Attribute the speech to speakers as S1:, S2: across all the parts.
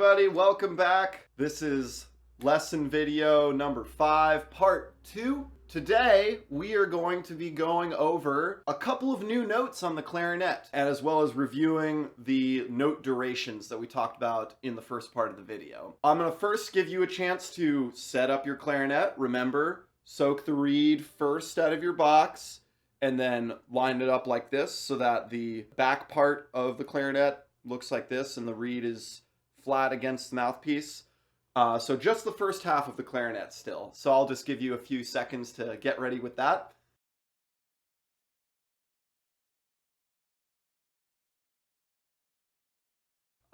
S1: everybody, welcome back. This is lesson video number 5, part 2. Today we are going to be going over a couple of new notes on the clarinet, as well as reviewing the note durations that we talked about in the first part of the video. I'm going to first give you a chance to set up your clarinet. Remember, soak the reed first out of your box and then line it up like this so that the back part of the clarinet looks like this and the reed is flat against the mouthpiece. So just the first half of the clarinet still. So I'll just give you a few seconds to get ready with that.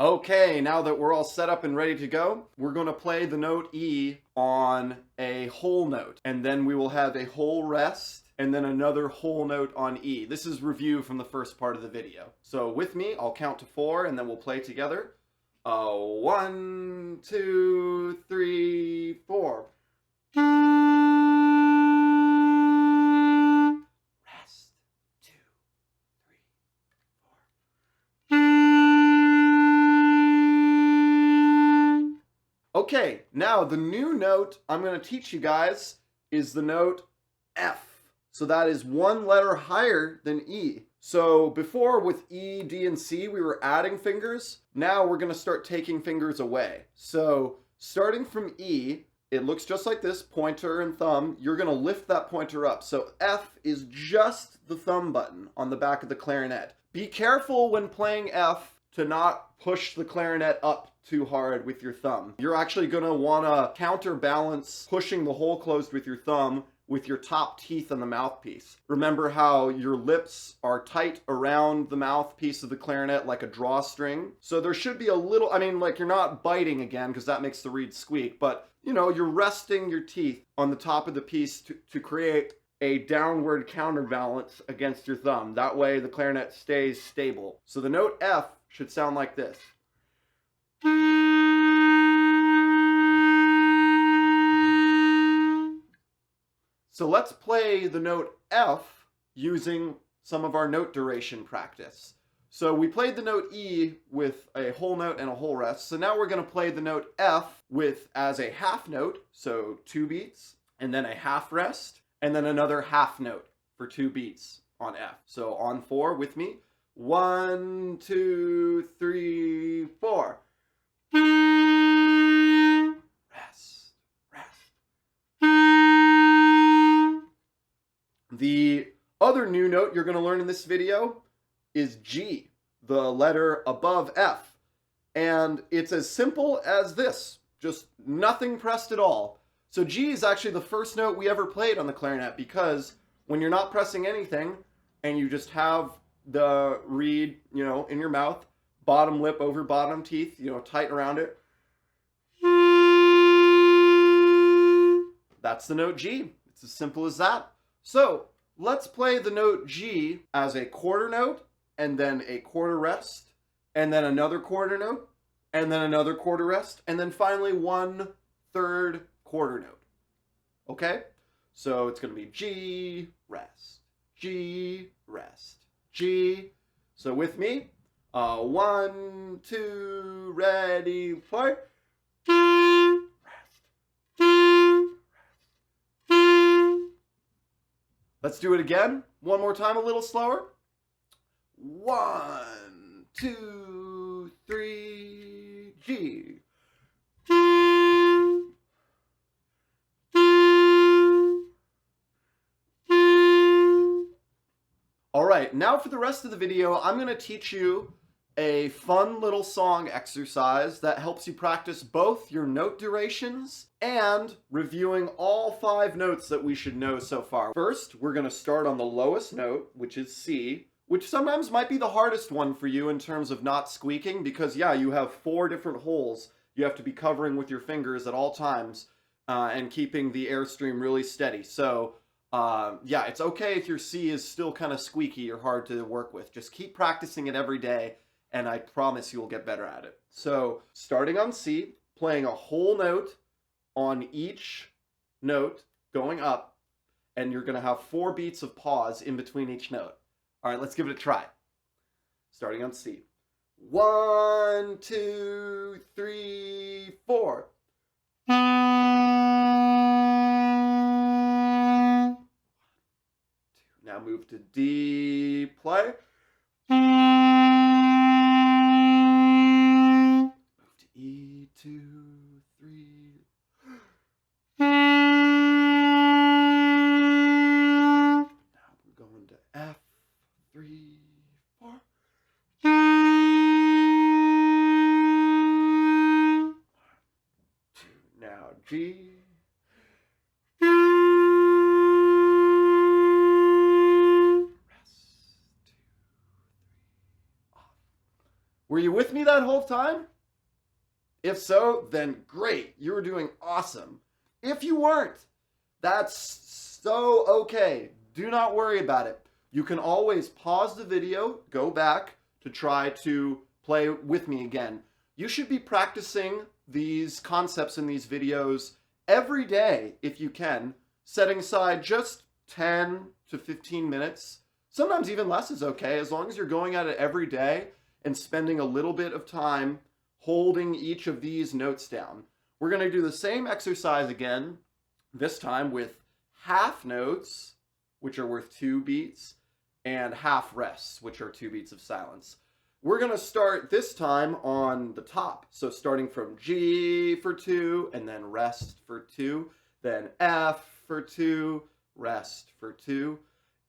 S1: Okay, now that we're all set up and ready to go, we're going to play the note E on a whole note, and then we will have a whole rest and then another whole note on E. This is review from the first part of the video. So with me, I'll count to 4 and then we'll play together. 1, 2, 3, 4. Rest. 2, 3, 4. Okay, now the new note I'm going to teach you guys is the note F. So that is one letter higher than E. So before with E, D, and C, we were adding fingers. Now we're going to start taking fingers away. So starting from E, it looks just like this, pointer and thumb. You're going to lift that pointer up. So F is just the thumb button on the back of the clarinet. Be careful when playing F to not push the clarinet up too hard with your thumb. You're actually going to want to counterbalance pushing the hole closed with your thumb with your top teeth on the mouthpiece. Remember how your lips are tight around the mouthpiece of the clarinet like a drawstring? So there should be a little, like you're not biting again because that makes the reed squeak, but you're resting your teeth on the top of the piece to create a downward counterbalance against your thumb. That way the clarinet stays stable. So the note F should sound like this. So let's play the note F using some of our note duration practice. So we played the note E with a whole note and a whole rest. So now we're going to play the note F as a half note, so 2 beats, and then a half rest, and then another half note for 2 beats on F. So on 4 with me. 1, 2, 3, 4. The other new note you're going to learn in this video is G, the letter above F. And it's as simple as this, just nothing pressed at all. So G is actually the first note we ever played on the clarinet because when you're not pressing anything and you just have the reed, in your mouth, bottom lip over bottom teeth, tight around it. That's the note G. It's as simple as that. So let's play the note G as a quarter note, and then a quarter rest, and then another quarter note, and then another quarter rest, and then finally 1/3 quarter note. Okay? So it's going to be G, rest, G, rest, G. So with me, 1, 2, ready, 4. Let's do it again. One more time, a little slower. 1, 2, 3, G. All right, now for the rest of the video, I'm going to teach you a fun little song exercise that helps you practice both your note durations and reviewing all 5 notes that we should know so far. First, we're going to start on the lowest note, which is C, which sometimes might be the hardest one for you in terms of not squeaking because, yeah, you have 4 different holes you have to be covering with your fingers at all times and keeping the airstream really steady. So, yeah, it's okay if your C is still kind of squeaky or hard to work with. Just keep practicing it every day, and I promise you'll get better at it. So, starting on C, playing a whole note on each note going up, and you're going to have 4 beats of pause in between each note. All right, let's give it a try. Starting on C. 1, 2, 3, 4. Now move to D, play. Move to E, 2, 3. Now we're going to F, 3, 4. Now G. Were you with me that whole time? If so, then great. You were doing awesome. If you weren't, that's so okay. Do not worry about it. You can always pause the video, go back to try to play with me again. You should be practicing these concepts in these videos every day if you can, setting aside just 10 to 15 minutes. Sometimes even less is okay, as long as you're going at it every day and spending a little bit of time holding each of these notes down. We're going to do the same exercise again, this time with half notes, which are worth 2 beats, and half rests, which are 2 beats of silence. We're going to start this time on the top. So starting from G for 2, and then rest for 2, then F for 2, rest for 2,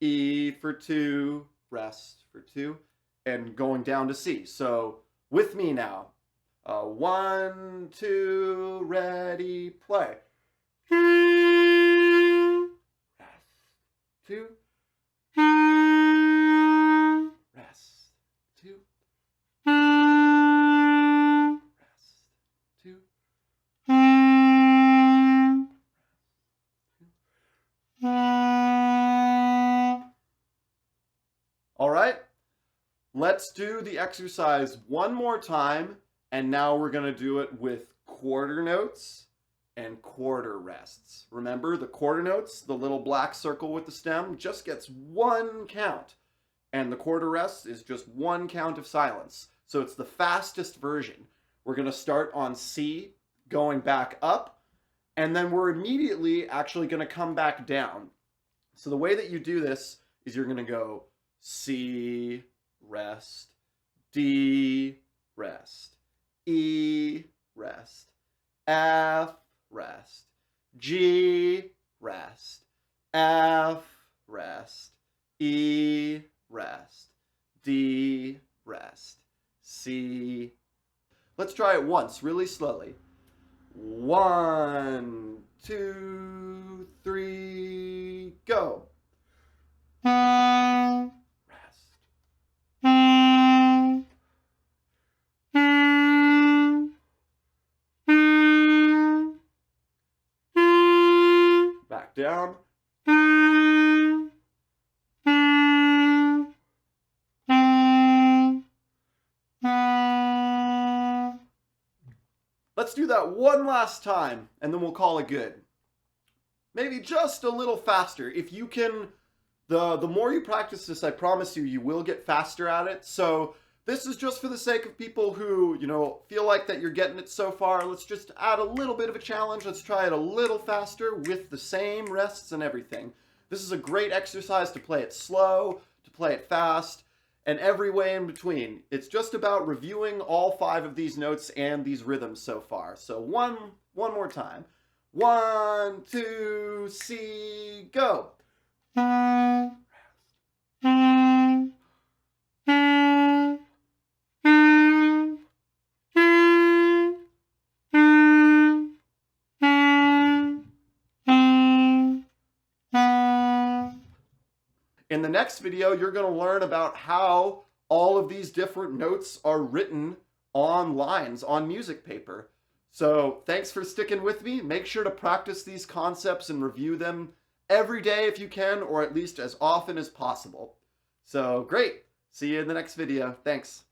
S1: E for 2, rest for 2, and going down to C. So with me now. 1, 2, ready, play. Rest, 2. Rest, 2. Rest, 2. All right, let's do the exercise one more time, and now we're going to do it with quarter notes and quarter rests. Remember, the quarter notes, the little black circle with the stem, just gets 1 count, and the quarter rests is just 1 count of silence. So it's the fastest version. We're going to start on C, going back up, and then we're immediately actually going to come back down. So the way that you do this is you're going to go C, rest, D, rest, E, rest, F, rest, G, rest, F, rest, E, rest, D, rest, C. Let's try it once, really slowly. 1, 2, 3, go. Back down. Let's do that one last time, and then we'll call it good. Maybe just a little faster. If you can, the more you practice this, I promise you, you will get faster at it. So this is just for the sake of people who, feel like that you're getting it so far. Let's just add a little bit of a challenge. Let's try it a little faster with the same rests and everything. This is a great exercise to play it slow, to play it fast, and every way in between. It's just about reviewing all 5 of these notes and these rhythms so far. So one more time. 1, 2, C, go. In the next video, you're going to learn about how all of these different notes are written on lines, on music paper. So thanks for sticking with me. Make sure to practice these concepts and review them every day if you can, or at least as often as possible. So great. See you in the next video. Thanks.